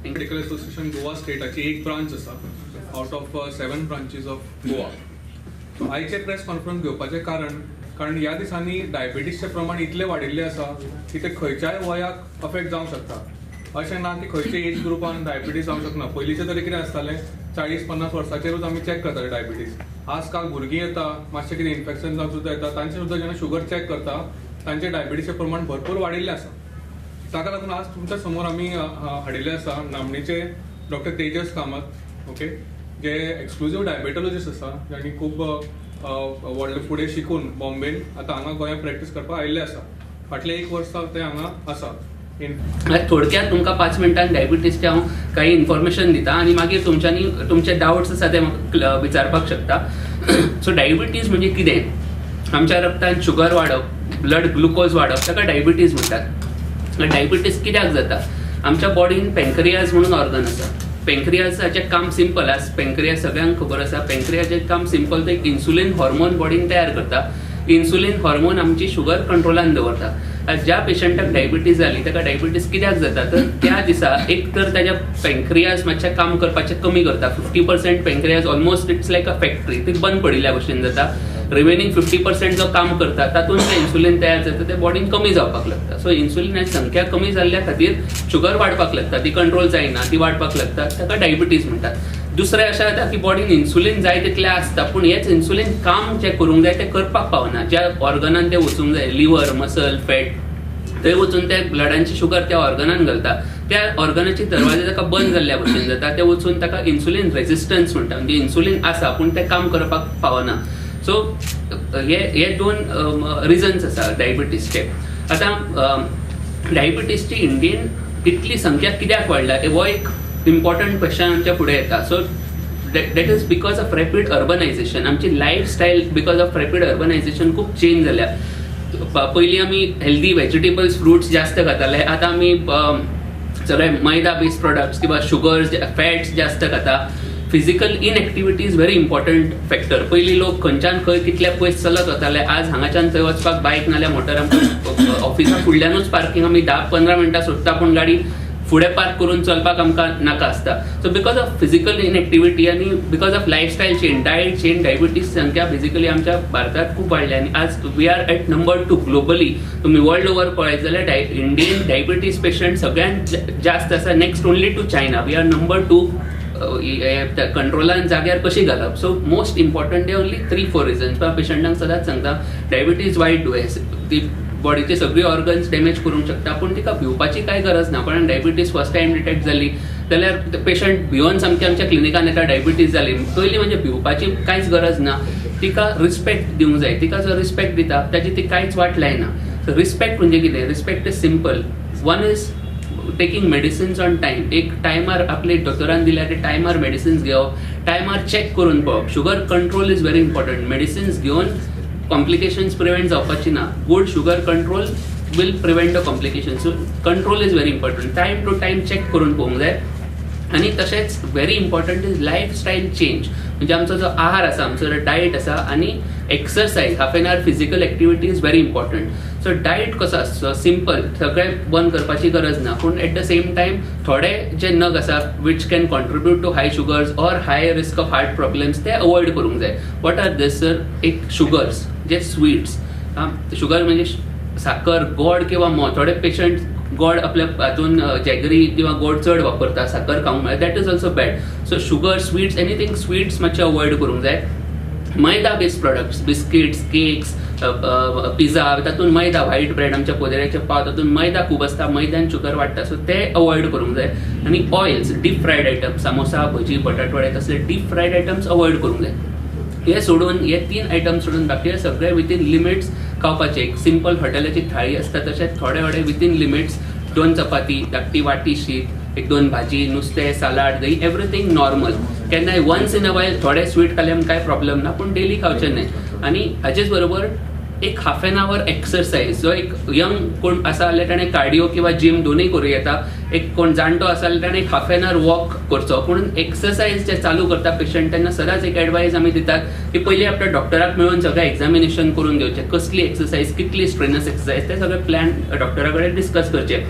Medical association Goa स्टेटाची एक branch आसा out of 7 branches of Goa. So आयचे प्रेस कॉन्फरन्स घेवपाचें कारण ह्या दिसांनी डायबिटीसचें प्रमाण इतलें वाडिल्लें आसा की ते खंयच्याय वयाक अफेक्ट जावंक शकता. अशें ना की खंयच्या एज ग्रुपान डायबिटीस जावंक शकना. पयलींचें तरी कितें आसतालें 40-50 वर्सांचेरूच आमी चॅक करताले डायबिटीस. आजकाल भुरगीं येता मातशें कितें इन्फेक्शन जावन सुद्दां येता तांचे सुद्दां जेन्ना शुगर चॅक करता तांचे डायबिटीसचें प्रमाण भरपूर वाडिल्लें आसा. ताका लागून आज तुमच्या समोर आमी हाडिल्ले आसा नामनेचे डॉक्टर तेजस कामत, ओके, जे एक्सक्लुझिव्ह डायबेटॉलॉजिस्ट आसा, जाणी खूब व्हडले फुडें शिकून बॉम्बेन आतां हांगा गोंयांत प्रॅक्टीस करपाक आयिल्ले आसा. फाटले 1 वर्स ते हांगा आसा. थोडक्यात तुमकां 5 मिनटांत डायबिटीसचे हांव काही इन्फॉर्मेशन दिता आनी मागीर तुमचे डाउट्स आसा ते म्हाका विचारपाक शकता. सो डायबिटीस म्हणजे कितें? आमच्या रक्तांत शुगर वाडप, ब्लड ग्लुकोज वाडप, ताका डायबिटीस म्हणटात. डायबिटीस कित्याक जाता? आमच्या बॉडीन पॅन्क्रियाज म्हणून ऑर्गन आसा. पॅन्क्रियासाचें काम सिंपल आसा. पॅन्क्रियाज सगळ्यांक खबर आसा. पॅन्क्रियाचें काम सिंपल, ते एक इन्सुलीन हॉर्मोन बॉडीन तयार करता. इन्सुलीन हॉर्मोन आमची शुगर कंट्रोलान दवरता. ज्या पेशंटाक डायबिटीस जाली ताका डायबिटीस कित्याक जाता तर त्या दिसा एक तर ताच्या पॅन्क्रियाज मातशें काम करपाचें कमी करता. 50% pancreas almost it's like a factory, ती बंद पडिल्ल्या भशेन जाता. रिमेनिंग 50% जो काम करता तातूंत जें इन्सुलीन तयार जाता तें बॉडीन कमी जावपाक लागता. सो इन्सुलिनाची संख्या कमी जाल्ल्या खातीर शुगर वाडपाक लागता, ती कंट्रोल जायना, ती वाडपाक लागता, ताका डायबिटीस म्हणटात. दुसरें अशें जाता की बॉडीन इन्सुलीन जाय तितलें आसता पूण हेच इन्सुलीन काम जें करूंक जाय तें करपाक पावना. ज्या ऑर्गनान तें वचूंक जाय, लिव्हर, मसल, फॅट, थंय वचून ते ब्लडांची शुगर त्या ऑर्गनान घालता. त्या ऑर्गनाची दरवाजे ताका बंद जाल्ल्या भशेन जाता. ते वचून ताका इन्सुलीन रेजिस्टन्स म्हणटा. म्हणजे इन्सुलीन आसा पूण तें काम करपाक पावना. सो हे 2 रिजन्स आसा डायबिटीसचे. आतां डायबिटीसची इंडियन इतली संख्या कित्याक वाडला हो एक इम्पॉर्टंट क्वेश्चन आमच्या फुडें येता. So that is because of rapid urbanization. आमची lifestyle because of rapid urbanization खूब चेंज जाल्या. पयलीं आमी हेल्दी व्हेजिटेबल्स, फ्रुट्स जास्त खाताले. आतां आमी सगळे मैदा बेस्ड प्रोडक्ट्स किंवा शुगर्स, फॅट्स जास्त खाता. Physical inactivity is very important factor. पयलीं लोक खंयच्यान खंय कितले पयस चलत वताले. आज हांगाच्यान थंय वचपाक बायक नाल्यार मोटर आमकां ऑफिसा फुडल्यानूच पार्किंग आमी 10-15 मिनटां सोडटा पूण गाडी फुडें पार्क करून चलपाक आमकां नाका आसता. So because of physical inactivity आनी because of lifestyle change, diet change, diabetes संख्या बेसिकली आमच्या भारतांत खूब वाडल्या. आनी आज we are at number 2 globally. तुमी वर्ल्ड ओवर पळयत जाल्यार इंडियन डायबिटीस पेशंट सगळ्यांत जास्त आसा, next only to China. We are number 2 कंट्रोलान जाग्यार कशी घालप. So most important the only 3-4 reasons. पेशंटांक सदांच सांगता डायबिटीज वायट दुयेंस, ती बॉडीचे सगळी ऑर्गन्स डॅमेज करूंक शकता पूण तिका भिवपाची कांय गरज ना. कोणाक डायबिटीस फर्स्ट टायम डिटेक्ट जाली जाल्यार पेशंट भिवून सामकी आमच्या क्लिनिकान येता डायबिटीस जाली. पयलीं म्हणजे भिवपाची कांयच गरज ना. तिका रिस्पेक्ट दिवंक जाय. तिका जो रिस्पेक्ट दिता ताची ती कांयच वाट लायना. सो रिस्पेक्ट म्हणजे कितें? Respect is simple. One is taking medicines on time. एक टायमार आपले डॉक्टरान दिल्या ते टायमार मेडिसिन्स घेवप, टायमार चॅक करून पळोवप. Sugar control is very important. Medicines घेवन कॉम्प्लिकेशन्स प्रिव्हेंट जावपाची ना. Good sugar control will prevent the complications. So control is very important. Time to time check करून पळोवंक जाय. आनी तशेंच very important is lifestyle change. म्हणजे आमचो जो आहार आसा, आमचो जो डायट आसा आनी exercise, half an hour physical activity is very important. So diet कसो आसचो? सिंपल, सगळें बंद करपाची गरज ना पूण एट द सेम टायम थोडे जे नग आसा which can contribute to high sugars or high risk of heart problems ते अवॉयड करूंक जाय. What are this sir? एक शुगर्स, जे स्वीट्स. शुगर म्हणजे साखर, गोड किंवा मोव. थोडे पेशंट गोड आपल्या हातून जॅगरी किंवा गोड चड वापरता, साखर खावंक मेळटा, that is also bad. So sugar, sweets, anything sweets मातशे अवॉयड करूंक जाय. Maida based products, biscuits, cakes, pizza, तातूंत मैदा, व्हायट ब्रेड, आमच्या पोदेऱ्याचे पाव, तातूंत मैदा खूब आसता, मैद्यान शुगर वाडटा. सो ते अवॉयड करूंक जाय. आनी oils, deep fried items, samosa, भजी, बटाटवडे, तसले डीप फ्रायड आयटम्स अवॉयड करूंक जाय. हे सोडून, हे 3 आयटम्स सोडून बाकी सगळे विथीन लिमिट्स खावपाचे. एक सिंपल हॉटेलाची थाळी आसता तशेंच थोडे विथीन लिमिट्स. 2 चपाती, धाकटी वाटी शीत, 1-2 भाजी, नुस्तें, सालाड, दही, एवरीथींग नॉर्मल. केन्नाय वन्स इन अ वायल थोडे स्वीट खाल्यार कांय प्रॉब्लेम ना पूण डेली खावचें न्हय. आनी हाचेच बरोबर एक हाफ एन आवर एक्सरसायज. जो एक यंग कोण आसा जाल्यार ताणें कार्डिओ किंवा जिम दोनूय करूं येता. एक कोण जाणटो आसा जाल्यार ताणें एक हाफ एन आवर वॉक करचो. पूण एक्सरसायज जे चालू करता पेशंट तेन्ना सदांच एक एडवायस आमी दितात की पयलीं आपल्या डॉक्टराक मेळून सगळें एक्झामिनेशन करून घेवचें. कसली एक्सरसायज, कितली स्ट्रेनस एक्सरसायज, ते सगळें प्लॅन डॉक्टरा कडेन डिस्कस करचें.